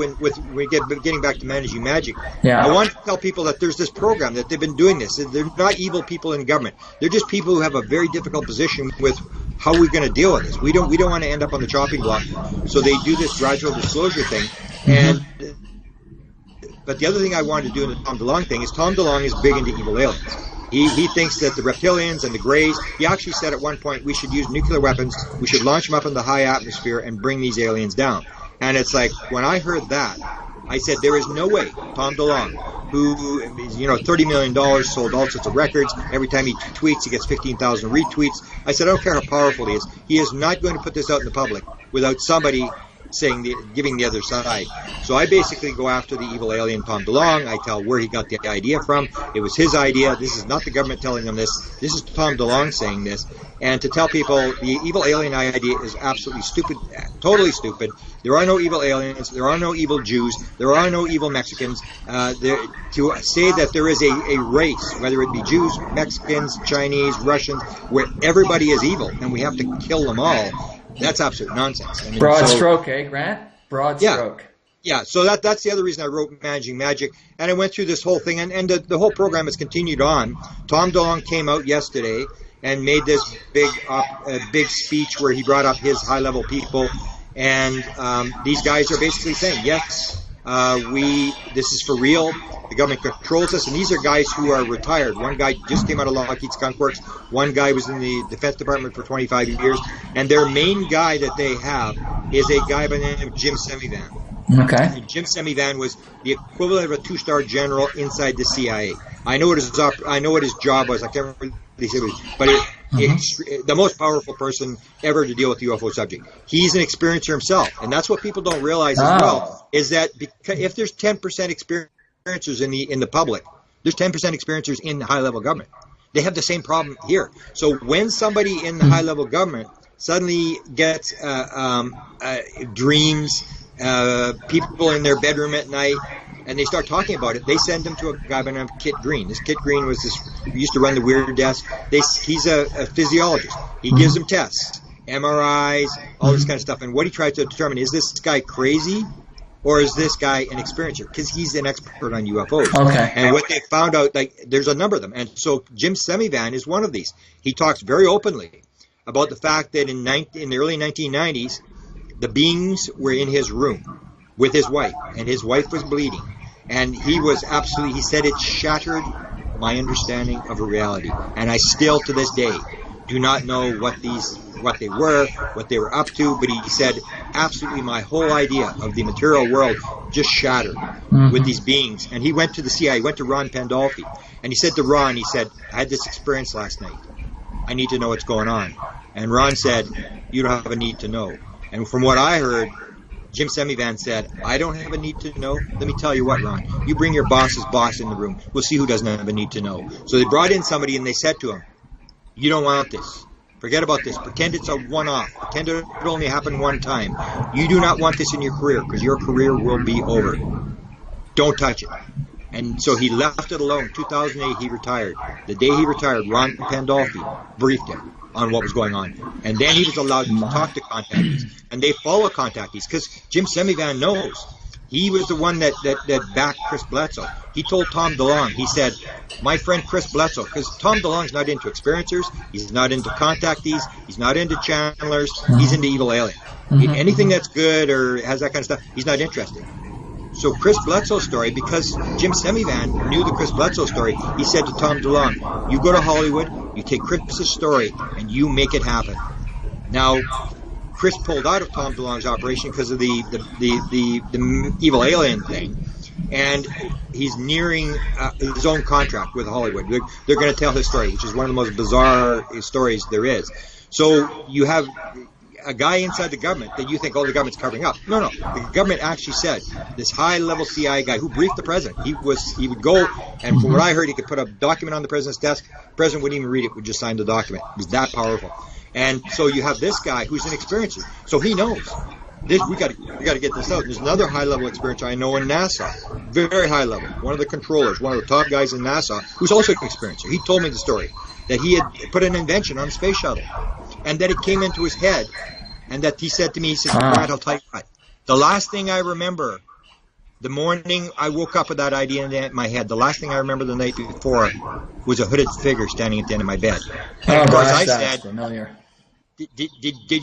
getting back to Managing Magic, I want to tell people that there's this program, that they've been doing this. They're not evil people in government. They're just people who have a very difficult position with how we're going to deal with this. We don't want to end up on the chopping block. So they do this gradual disclosure thing. But the other thing I wanted to do in the Tom DeLonge thing is Tom DeLonge is big into evil aliens. He thinks that the reptilians and the Greys, he actually said at one point we should use nuclear weapons, we should launch them up in the high atmosphere and bring these aliens down. And it's like, when I heard that, I said, there is no way Tom DeLonge, who, $30 million, sold all sorts of records, every time he tweets, he gets 15,000 retweets. I said, I don't care how powerful he is not going to put this out in the public without somebody giving the other side. So I basically go after the evil alien Tom DeLonge. I tell where he got the idea from. It was his idea. This is not the government telling him this. This is Tom DeLonge saying this. And to tell people the evil alien idea is absolutely stupid, totally stupid. There are no evil aliens. There are no evil Jews. There are no evil Mexicans. To say that there is a race, whether it be Jews, Mexicans, Chinese, Russians, where everybody is evil and we have to kill them all, that's absolute nonsense. I mean, broad stroke, Grant? Broad stroke. Yeah, so that's the other reason I wrote Managing Magic. And I went through this whole thing, and the whole program has continued on. Tom DeLonge came out yesterday and made this big speech where he brought up his high-level people. And these guys are basically saying, yes, this is for real. The government controls us, and these are guys who are retired. One guy just came out of Lockheed Skunk Works. One guy was in the Defense Department for 25 years. And their main guy that they have is a guy by the name of Jim Semivan. Okay. And Jim Semivan was the equivalent of a two-star general inside the CIA. I know what his job was. I can't remember what he said, but the most powerful person ever to deal with the UFO subject. He's an experiencer himself, and that's what people don't realize as well. Is that if there's 10% experiencers in the public, there's 10% experiencers in high-level government. They have the same problem here. So when somebody in the high-level government suddenly gets dreams, people in their bedroom at night, and they start talking about it. They send him to a guy by the name of Kit Green. This Kit Green used to run the Weird Desk. He's a physiologist. He gives them tests, MRIs, all this kind of stuff. And what he tries to determine, is this guy crazy or is this guy an experiencer? Because he's an expert on UFOs. Okay. And what they found out, there's a number of them. And so Jim Semivan is one of these. He talks very openly about the fact that in the early 1990s, the beings were in his room with his wife, and his wife was bleeding. And he said it shattered my understanding of reality. And I still, to this day, do not know what they were up to, but he said absolutely my whole idea of the material world just shattered with these beings. And he went to the CIA, he went to Ron Pandolfi, and he said to Ron, I had this experience last night. I need to know what's going on. And Ron said, you don't have a need to know. And from what I heard, Jim Semivan said, I don't have a need to know. Let me tell you what, Ron, you bring your boss's boss in the room. We'll see who doesn't have a need to know. So they brought in somebody and they said to him, you don't want this. Forget about this. Pretend it's a one-off. Pretend it only happened one time. You do not want this in your career because your career will be over. Don't touch it. And so he left it alone. 2008, he retired. The day he retired, Ron Pandolfi briefed him on what was going on. And then he was allowed to talk to contactees. And they follow contactees because Jim Semivan knows. He was the one that backed Chris Bledsoe. He told Tom DeLonge, he said, my friend Chris Bledsoe, because Tom DeLonge's not into experiencers, he's not into contactees, he's not into channelers, he's into evil alien. Anything that's good or has that kind of stuff, he's not interested. So Chris Bledsoe's story, because Jim Semivan knew the Chris Bledsoe story, he said to Tom DeLonge, you go to Hollywood, you take Chris's story, and you make it happen. Now, Chris pulled out of Tom DeLonge's operation because of the evil alien thing, and he's nearing his own contract with Hollywood. They're going to tell his story, which is one of the most bizarre stories there is. So you have a guy inside the government that you think, oh, the government's covering up. No. The government actually said, this high-level CIA guy who briefed the president, he would go, and from what I heard, he could put a document on the president's desk. The president wouldn't even read it, would just sign the document. It was that powerful. And so you have this guy who's an experiencer. So he knows. We got to get this out. There's another high-level experiencer I know in NASA, very high level. One of the controllers, one of the top guys in NASA, who's also an experiencer. He told me the story that he had put an invention on a space shuttle, and that it came into his head, and that he said to me, he said, Brad, I'll tell you what. The last thing I remember, the morning I woke up with that idea in my head, the last thing I remember the night before was a hooded figure standing at the end of my bed. And of course I said, familiar. Did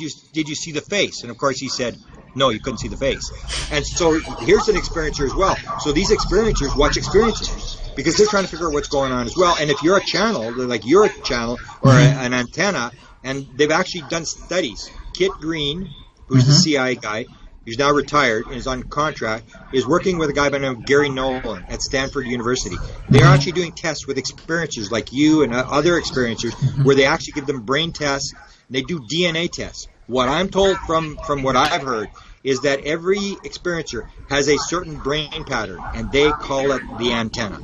you see the face? And of course he said, no, you couldn't see the face. And so here's an experiencer as well. So these experiencers watch experiencers because they're trying to figure out what's going on as well. And if you're a channel, like you're a channel or an antenna, and they've actually done studies. Kit Green, who's the CIA guy, who's now retired and is on contract, is working with a guy by the name of Gary Nolan at Stanford University. They're actually doing tests with experiencers like you and other experiencers where they actually give them brain tests. They do DNA tests. What I'm told from what I've heard is that every experiencer has a certain brain pattern, and they call it the antenna.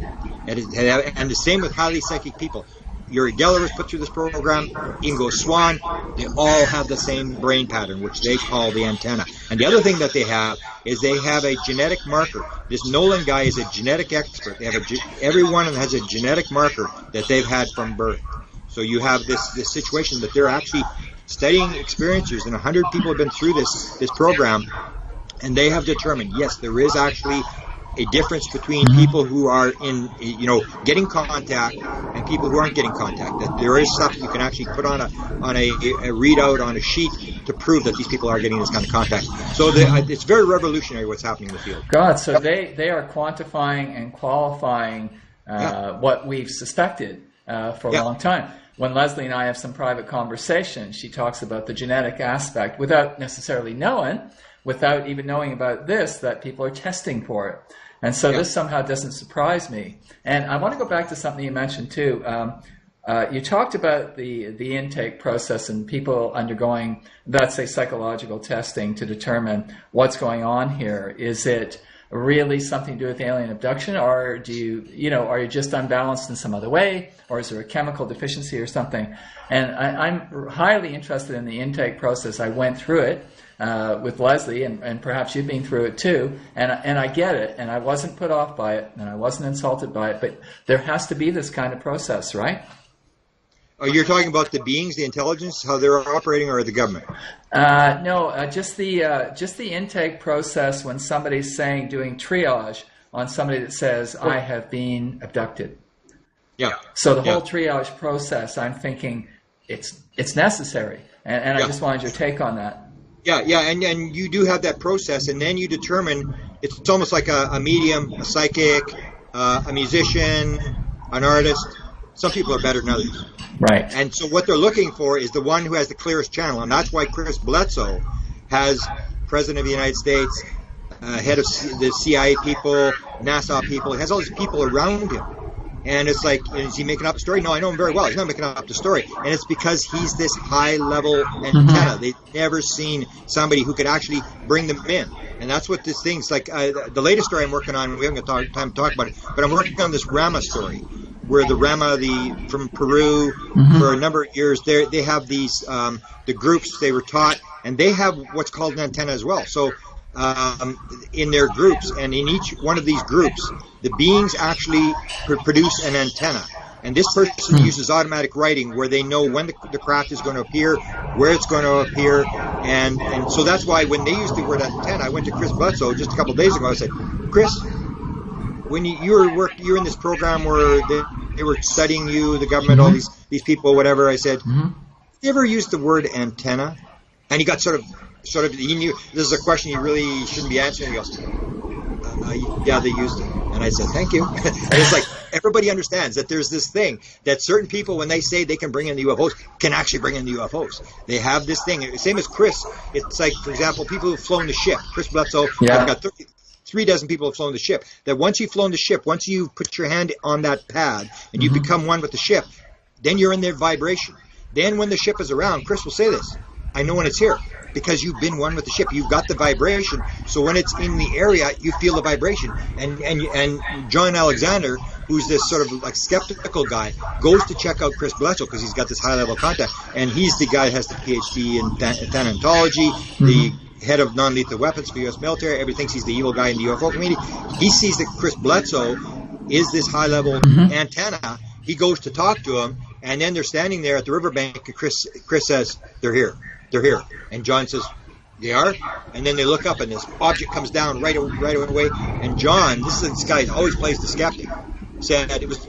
And the same with highly psychic people. Yuri Geller was put through this program, Ingo Swann, they all have the same brain pattern, which they call the antenna. And the other thing that they have is they have a genetic marker. This Nolan guy is a genetic expert. They have everyone has a genetic marker that they've had from birth. So you have this situation that they're actually studying experiencers, and 100 people have been through this program, and they have determined, yes, there is actually a difference between people who are getting contact and people who aren't getting contact. That there is stuff you can actually put on a readout on a sheet to prove that these people are getting this kind of contact. So it's very revolutionary what's happening in the field. God, so they are quantifying and qualifying what we've suspected for a long time. When Leslie and I have some private conversations, she talks about the genetic aspect without necessarily knowing, without even knowing about this, that people are testing for it. And so this somehow doesn't surprise me. And I want to go back to something you mentioned too. You talked about the intake process and people undergoing, let's say, psychological testing to determine what's going on here. Is it really something to do with alien abduction, or do you know, are you just unbalanced in some other way, or is there a chemical deficiency or something? And I'm highly interested in the intake process. I went through it with Leslie, and perhaps you've been through it too, and I get it, and I wasn't put off by it, and I wasn't insulted by it, but there has to be this kind of process, right? Oh, you're talking about the beings, the intelligence, how they're operating, or the government? No, just the intake process when somebody's doing triage on somebody that says, I have been abducted. Yeah. So the whole triage process, I'm thinking it's necessary, and I just wanted your take on that. Yeah, and you do have that process, and then you determine, it's almost like a medium, a psychic, a musician, an artist. Some people are better than others. Right. And so what they're looking for is the one who has the clearest channel, and that's why Chris Bledsoe has President of the United States, head of the CIA people, NASA people. He has all these people around him. And it's like, is he making up a story? No, I know him very well. He's not making up the story. And it's because he's this high-level antenna. They've never seen somebody who could actually bring them in. And that's what this thing's like. The latest story I'm working on, we haven't got time to talk about it, but I'm working on this Rama story, where the Rama, from Peru, for a number of years, they have these, the groups they were taught, and they have what's called an antenna as well. So in their groups, and in each one of these groups, the beings actually produce an antenna. And this person uses automatic writing, where they know when the craft is going to appear, where it's going to appear, and so that's why when they use the word antenna, I went to Chris Bledsoe just a couple of days ago. I said, Chris, when you're in this program where they were studying you, the government, all these people, whatever, I said, you ever used the word antenna? And he got sort of, he knew this is a question you really shouldn't be answering. He goes, yeah, they used it. And I said, thank you. And it's like, everybody understands that there's this thing that certain people, when they say they can bring in the UFOs, can actually bring in the UFOs. They have this thing. Same as Chris. It's like, for example, people who've flown the ship. Chris Bledsoe, I've got 3 dozen people have flown the ship. That once you've flown the ship, once you put your hand on that pad and you become one with the ship, then you're in their vibration. Then when the ship is around, Chris will say this, I know when it's here, because you've been one with the ship. You've got the vibration. So when it's in the area, you feel the vibration. And John Alexander, who's this sort of like skeptical guy, goes to check out Chris Bledsoe because he's got this high-level contact. And he's the guy that has the PhD in thanatology, the head of non-lethal weapons for the U.S. military. Everybody thinks he's the evil guy in the UFO community. He sees that Chris Bledsoe is this high-level antenna. He goes to talk to him, and then they're standing there at the riverbank, and Chris says, they're here. They're here. And John says, they are? And then they look up, and this object comes down right away. And John, this guy always plays the skeptic, said it was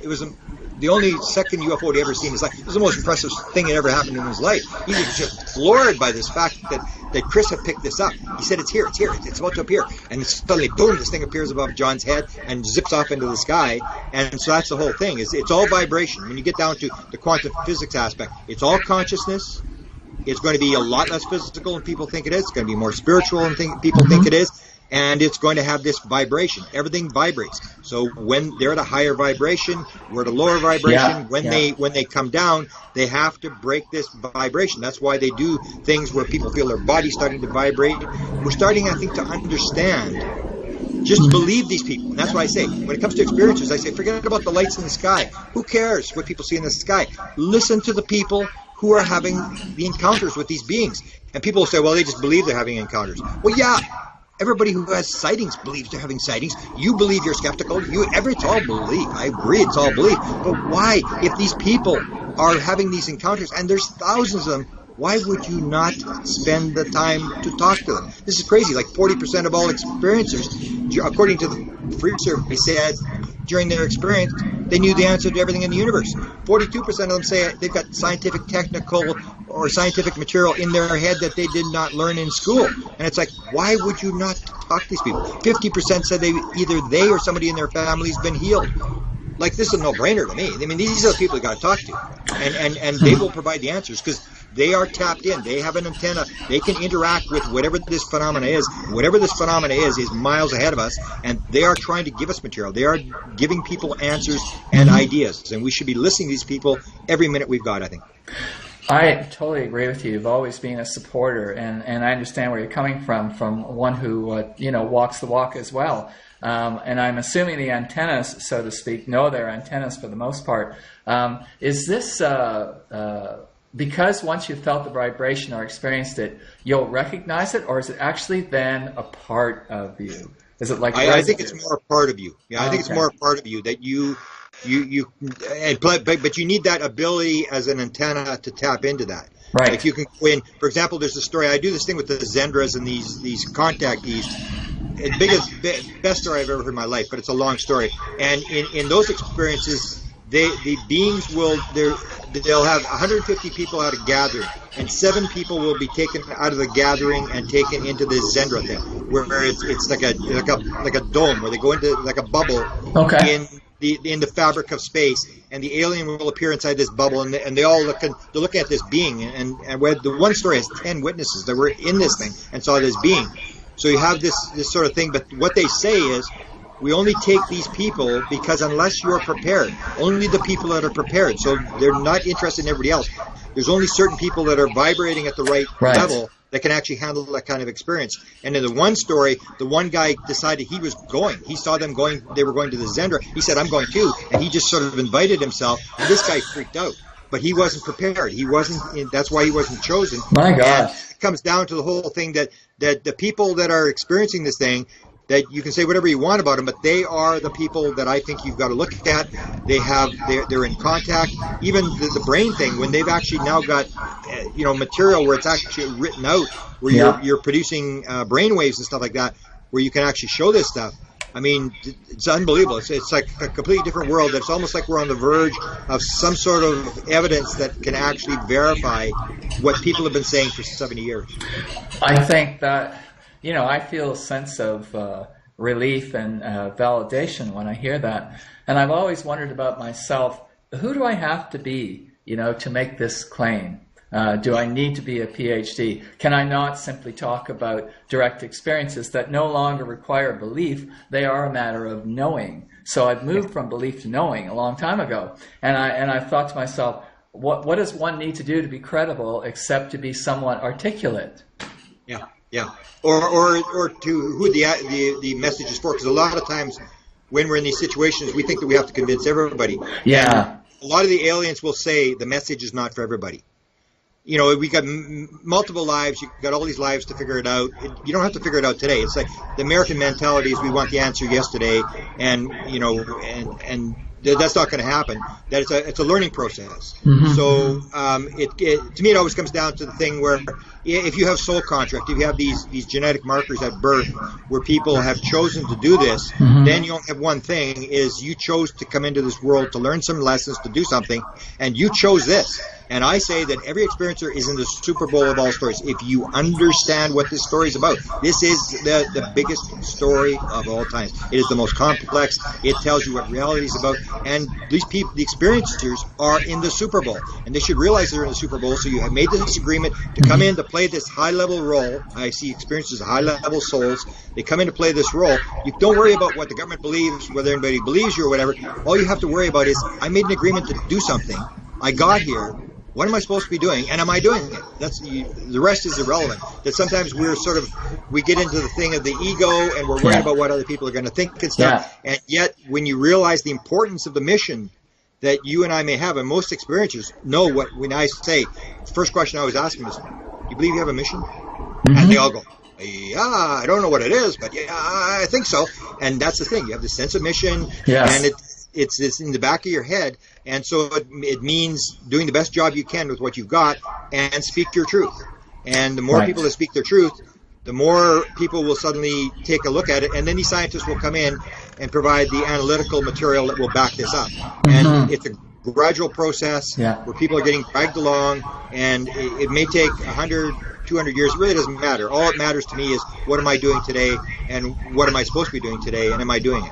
the only second UFO he ever seen in his life. It was the most impressive thing that ever happened in his life. He was just floored by this fact that Chris had picked this up. He said, it's here, it's about to appear. And suddenly, boom, this thing appears above John's head and zips off into the sky. And so that's the whole thing. It's all vibration. When you get down to the quantum physics aspect, it's all consciousness. It's going to be a lot less physical than people think it is. It's going to be more spiritual than people think it is. And it's going to have this vibration. Everything vibrates. So when they're at a higher vibration, we're at a lower vibration. When they come down, they have to break this vibration. That's why they do things where people feel their body starting to vibrate. We're starting, I think, to understand. Just believe these people. And that's why I say, when it comes to experiences, I say, forget about the lights in the sky. Who cares what people see in the sky? Listen to the people who are having the encounters with these beings. And people will say, well, they just believe they're having encounters. Well, yeah. Everybody who has sightings believes they're having sightings. You believe you're skeptical. It's all belief. I agree, it's all belief. But why, if these people are having these encounters, and there's thousands of them, why would you not spend the time to talk to them? This is crazy. Like 40% of all experiencers, according to the Free Survey, said during their experience, they knew the answer to everything in the universe. 42% of them say they've got scientific, technical, or scientific material in their head that they did not learn in school. And it's like, why would you not talk to these people? 50% said either they or somebody in their family has been healed. Like, this is a no-brainer to me. I mean, these are the people you got to talk to. And they will provide the answers because they are tapped in. They have an antenna. They can interact with whatever this phenomena is. Whatever this phenomena is miles ahead of us, and they are trying to give us material. They are giving people answers and ideas, and we should be listening to these people every minute we've got, I think. I totally agree with you. You've always been a supporter, and I understand where you're coming from one who walks the walk as well. and I'm assuming the antennas, so to speak, know their antennas for the most part. Is this because once you've felt the vibration or experienced it, you'll recognize it, or is it actually then a part of you? Is it like I think it's more a part of you. Yeah, I think it's more a part of you that but you need that ability as an antenna to tap into that. Right. If you can go in, for example, there's a story. I do this thing with the Zendras and these contactees. Best story I've ever heard in my life, but it's a long story. And in those experiences, the beings they'll have 150 people at a gathering, and 7 people will be taken out of the gathering and taken into this Zendra thing, where it's like a dome, where they go into like a bubble in the fabric of space, and the alien will appear inside this bubble, and they're looking at this being, and where the one story has 10 witnesses that were in this thing and saw this being. So you have this sort of thing, but what they say is, we only take these people because unless you're prepared, only the people that are prepared. So they're not interested in everybody else. There's only certain people that are vibrating at the right level that can actually handle that kind of experience. And in the one story, the one guy decided he was going. He saw them going. They were going to the Zendra. He said, I'm going too. And he just sort of invited himself. And this guy freaked out. But he wasn't prepared. He wasn't. That's why he wasn't chosen. My God. And it comes down to the whole thing that the people that are experiencing this thing, that you can say whatever you want about them, but they are the people that I think you've got to look at. They're in contact. Even the brain thing, when they've actually now got material where it's actually written out, where you're producing brain waves and stuff like that, where you can actually show this stuff. I mean, it's unbelievable. It's like a completely different world. It's almost like we're on the verge of some sort of evidence that can actually verify what people have been saying for 70 years. I think that, I feel a sense of relief and validation when I hear that. And I've always wondered about myself, who do I have to be, to make this claim? Do I need to be a PhD? Can I not simply talk about direct experiences that no longer require belief? They are a matter of knowing. So I've moved from belief to knowing a long time ago. And I've thought to myself, what does one need to do to be credible except to be somewhat articulate? Yeah. Or to who the message is for. Because a lot of times when we're in these situations, we think that we have to convince everybody. Yeah. And a lot of the aliens will say the message is not for everybody. We got multiple lives. You've got all these lives to figure it out. You don't have to figure it out today. It's like the American mentality is we want the answer yesterday, and that's not going to happen. That it's a learning process. Mm-hmm. So to me, it always comes down to the thing where if you have soul contract, if you have these genetic markers at birth where people have chosen to do this, mm-hmm. then you only have one thing: is you chose to come into this world to learn some lessons, to do something, and you chose this. And I say that every experiencer is in the Super Bowl of all stories. If you understand what this story is about, this is the biggest story of all times. It is the most complex. It tells you what reality is about. And these people, the experiencers, are in the Super Bowl. And they should realize they're in the Super Bowl. So you have made this agreement to come in to play this high-level role. I see experiencers as high-level souls. They come in to play this role. You don't worry about what the government believes, whether anybody believes you or whatever. All you have to worry about is, I made an agreement to do something. I got here. What am I supposed to be doing, and am I doing it? The rest is irrelevant. That sometimes we get into the thing of the ego, and we're worried about what other people are going to think and stuff. Yeah. And yet, when you realize the importance of the mission that you and I may have, and most experiencers know what, when I say, the first question I always ask them is, you believe you have a mission? Mm-hmm. And they all go, yeah, I don't know what it is, but yeah, I think so. And that's the thing. You have this sense of mission, and it's in the back of your head, and so it means doing the best job you can with what you've got and speak your truth. And the more people that speak their truth, the more people will suddenly take a look at it, and then these scientists will come in and provide the analytical material that will back this up. Mm-hmm. And it's a gradual process where people are getting dragged along, and it may take 100, 200 years. It really doesn't matter. All that matters to me is, what am I doing today, and what am I supposed to be doing today, and am I doing it?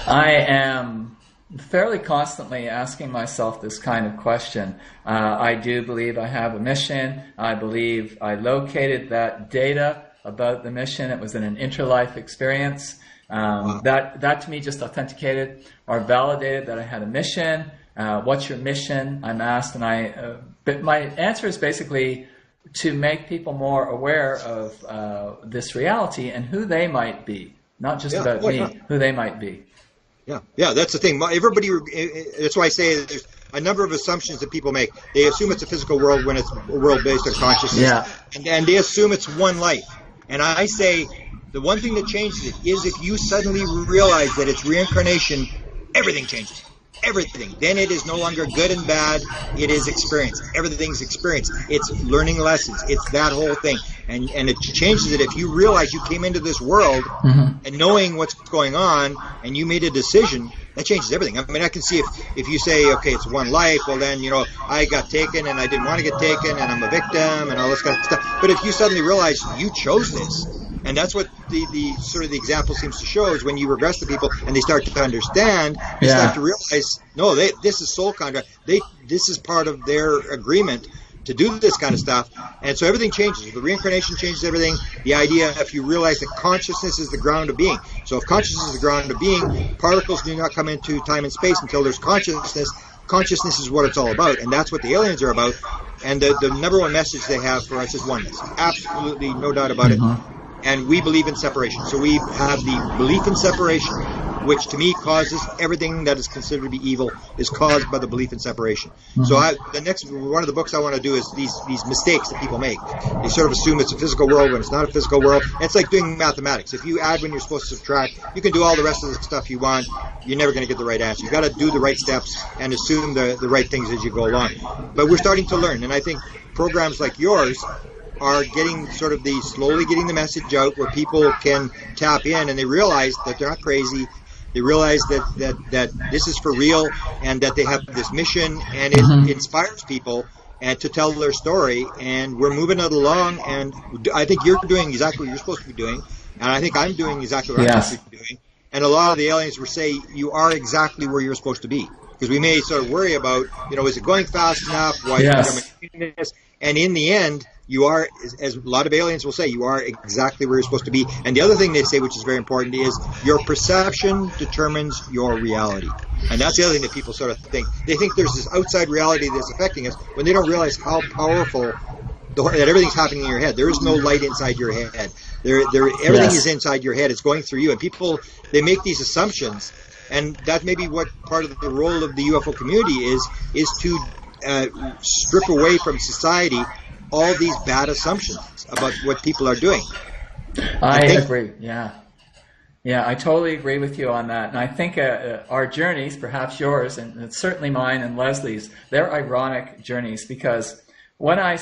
I am fairly constantly asking myself this kind of question. I do believe I have a mission. I believe I located that data about the mission. It was in an interlife experience. That to me just authenticated or validated that I had a mission. What's your mission? I'm asked, and but my answer is basically to make people more aware of this reality and who they might be. not just Yeah. about Oh, me, yeah. who they might be. Yeah, that's the thing. Everybody, that's why I say there's a number of assumptions that people make. They assume it's a physical world when it's a world based on consciousness, Yeah. and they assume it's one life. And I say the one thing that changes it is if you suddenly realize that it's reincarnation, everything changes. Everything. Then it is no longer good and bad. It is experience. Everything's experience. It's learning lessons. It's that whole thing. And it changes it if you realize you came into this world and knowing what's going on and you made a decision, that changes everything. I mean, I can see if you say, okay, it's one life, well then, I got taken and I didn't want to get taken and I'm a victim and all this kind of stuff. But if you suddenly realize you chose this, and that's what the sort of the example seems to show, is when you regress to people and they start to understand, they start to realize, no, this is soul contract. This is part of their agreement to do this kind of stuff. And so everything changes. The reincarnation changes everything. The idea, if you realize that consciousness is the ground of being. So if consciousness is the ground of being, particles do not come into time and space until there's consciousness. Consciousness is what it's all about, and that's what the aliens are about. And the number one message they have for us is oneness. Absolutely no doubt about it. And we believe in separation. So we have the belief in separation, which to me causes everything that is considered to be evil is caused by the belief in separation. So the next one of the books I want to do is these mistakes that people make. They sort of assume it's a physical world when it's not a physical world. And it's like doing mathematics. If you add when you're supposed to subtract, you can do all the rest of the stuff you want. You're never going to get the right answer. You got to do the right steps and assume the right things as you go along. But we're starting to learn, and I think programs like yours are getting sort of slowly getting the message out where people can tap in and they realize that they're not crazy. They realize that this is for real and that they have this mission, and it inspires people and to tell their story, and we're moving it along, and I think you're doing exactly what you're supposed to be doing, and I think I'm doing exactly what I'm supposed to be doing, and a lot of the aliens will say you are exactly where you're supposed to be, because we may sort of worry about, is it going fast enough? Why is the government doing this? And in the end, you are, as a lot of aliens will say, you are exactly where you're supposed to be. And the other thing they say, which is very important, is your perception determines your reality. And that's the other thing that people sort of think. They think there's this outside reality that's affecting us when they don't realize how powerful that everything's happening in your head. There is no light inside your head. Everything is inside your head. It's going through you. And people, they make these assumptions. And that may be what part of the role of the UFO community is to strip away from society all these bad assumptions about what people are doing. I agree. Yeah, I totally agree with you on that. And I think our journeys, perhaps yours, and certainly mine and Leslie's, they're ironic journeys, because when I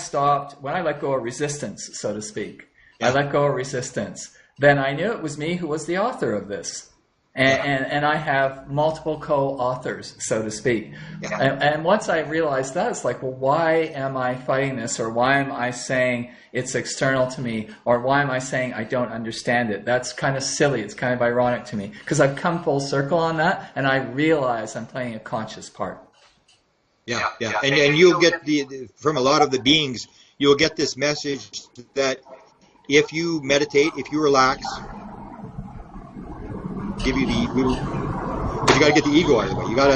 let go of resistance, so to speak, I let go of resistance, then I knew it was me who was the author of this. And I have multiple co-authors, so to speak. And once I realized that, it's like, well, why am I fighting this? Or why am I saying it's external to me? Or why am I saying I don't understand it? That's kind of silly. It's kind of ironic to me, because I've come full circle on that, and I realize I'm playing a conscious part. Yeah. And you'll get from a lot of the beings, you'll get this message that if you meditate, if you relax, give you but you got to get the ego out of the way. You got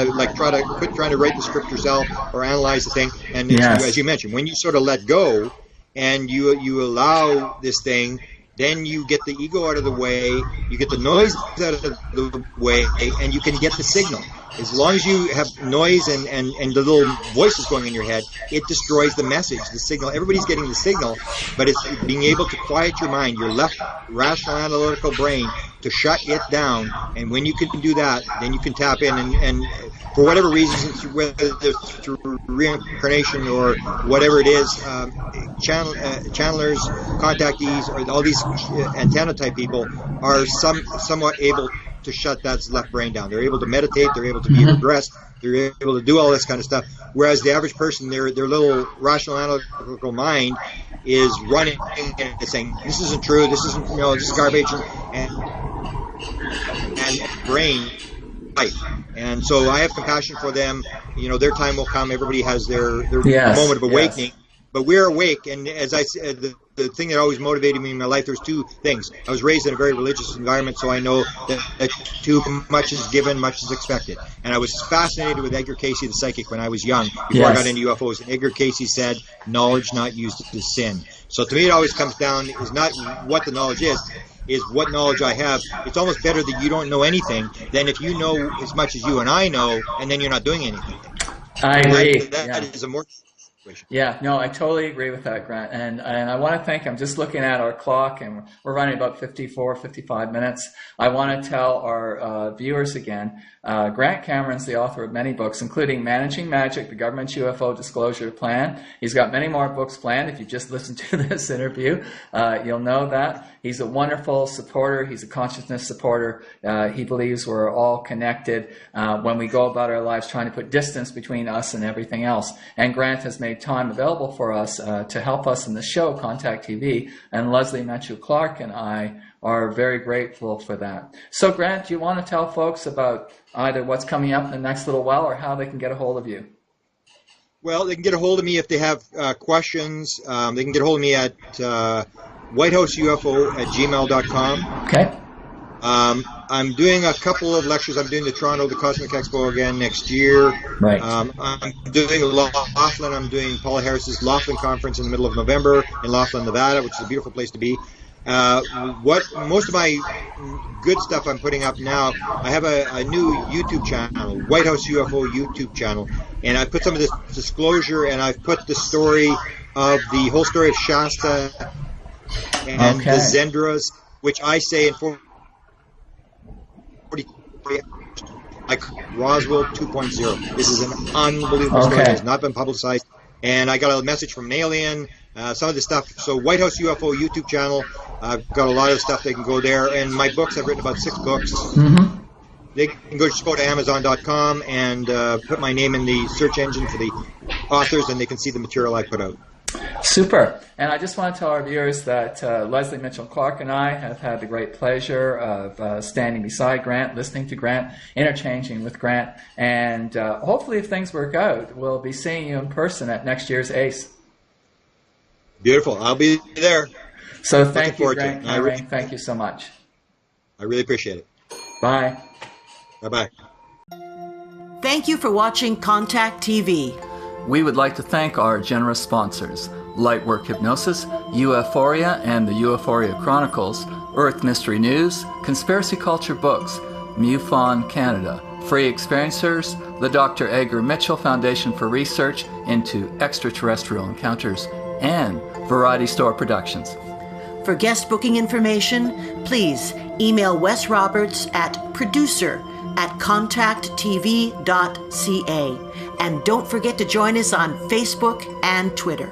to quit trying to write the script yourself or analyze the thing. And as you mentioned, when you sort of let go and you allow this thing, then you get the ego out of the way, you get the noise out of the way, and you can get the signal. As long as you have noise and the little voices going in your head, it destroys the message, the signal. Everybody's getting the signal, but it's being able to quiet your mind, your left rational analytical brain, to shut it down. And when you can do that, then you can tap in and for whatever reasons, whether it's through reincarnation or whatever it is, channelers, contactees, or all these antenna type people are somewhat able to shut that left brain down. They're able to meditate, they're able to be regressed, they're able to do all this kind of stuff. Whereas the average person, their little rational analytical mind is running and saying, this isn't true, this isn't, this is garbage, and brain life. And so I have compassion for them. Their time will come. Everybody has their moment of awakening. But we're awake, and as I said, the thing that always motivated me in my life, there's two things. I was raised in a very religious environment, so I know that too much is given, much is expected. And I was fascinated with Edgar Cayce, the psychic, when I was young, before I got into UFOs. And Edgar Cayce said, knowledge not used is sin. So to me, it always comes down is not what the knowledge is. is what knowledge I have. It's almost better that you don't know anything than if you know as much as you and I know, and then you're not doing anything. I agree. That is a more situation. Yeah, no, I totally agree with that, Grant. And I want to thank, I'm just looking at our clock, and we're running about 54, 55 minutes. I want to tell our viewers again, Grant Cameron's the author of many books, including Managing Magic, the Government's UFO Disclosure Plan. He's got many more books planned. If you just listened to this interview, you'll know that. He's a wonderful supporter. He's a consciousness supporter. He believes we're all connected when we go about our lives trying to put distance between us and everything else. And Grant has made time available for us to help us in the show, Contact TV, and Leslie Mitchell-Clark and I are very grateful for that. So, Grant, do you want to tell folks about either what's coming up in the next little while or how they can get a hold of you? Well, they can get a hold of me if they have questions. They can get a hold of me at whitehouseuFO@gmail.com. Okay. I'm doing a couple of lectures. I'm doing the Cosmic Expo again next year. Right. I'm doing Laughlin. I'm doing Paula Harris's Laughlin conference in the middle of November in Laughlin, Nevada, which is a beautiful place to be. What most of my good stuff I'm putting up now, I have a new YouTube channel, White House UFO YouTube channel, and I put some of this disclosure, and I've put the story of the whole story of Shasta and the Zendras, which I say in 43 like Roswell 2.0. This is an unbelievable story. It has not been publicized. And I got a message from an alien, some of the stuff. So White House UFO YouTube channel, I've got a lot of stuff. They can go there. And my books, I've written about 6 books. Mm-hmm. They can just go to Amazon.com and put my name in the search engine for the authors, and they can see the material I put out. Super. And I just want to tell our viewers that Leslie Mitchell-Clark and I have had the great pleasure of standing beside Grant, listening to Grant, interchanging with Grant, and hopefully if things work out, we'll be seeing you in person at next year's ACE. Beautiful. I'll be there. So thank you, Grant Cameron. Thank you so much. I really appreciate it. Bye. Bye-bye. Thank you for watching Contact TV. We would like to thank our generous sponsors, Lightwork Hypnosis, UFOria and the UFOria Chronicles, Earth Mystery News, Conspiracy Culture Books, MUFON Canada, Free Experiencers, the Dr. Edgar Mitchell Foundation for Research into Extraterrestrial Encounters, and Variety Store Productions. For guest booking information, please email Wes Roberts at producer@contacttv.ca. And don't forget to join us on Facebook and Twitter.